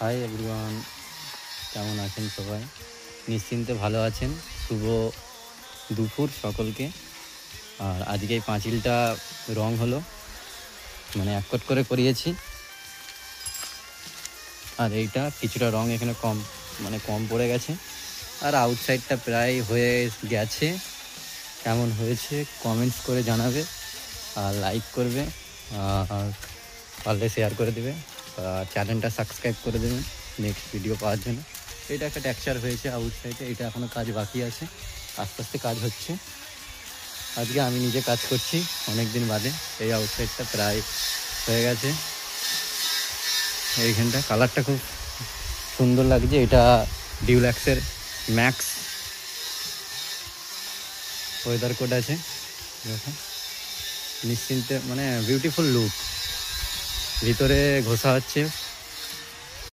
Hi everyone, কেমন আছেন সবাই? নিশ্চিন্তে ভালো আছেন। শুভ দুপুর সকলকে। আর আজকে এই পাঁচিলটা রং হলো, মানে এক কোট করে করিয়েছি। আর এইটা কিছুটা রং এখানে কম পড়ে গেছে। আর আউটসাইডটা প্রায় হয়ে গেছে। কেমন হয়েছে কমেন্টস করে জানাবে, আর লাইক করবে, আর পারলে শেয়ার করে দেবে, আর চ্যানেলটা সাবস্ক্রাইব করে দেবেন নেক্সট ভিডিও পাওয়ার জন্য। এটা একটা টেক্সচার হয়েছে আউটসাইডে, এটা এখনও কাজ বাকি আছে, আস্তে আস্তে কাজ হচ্ছে। আজকে আমি নিজে কাজ করছি অনেক দিন বাদে। এই আউটসাইডটা প্রায় হয়ে গেছে। এইখানটা কালারটা খুব সুন্দর লাগছে। এটা ডিউলাক্সের ম্যাক্স ওয়েদার কোড আছে, দেখো নিশ্চিন্তে, মানে বিউটিফুল লুক। ভিতরে ঘষা হচ্ছে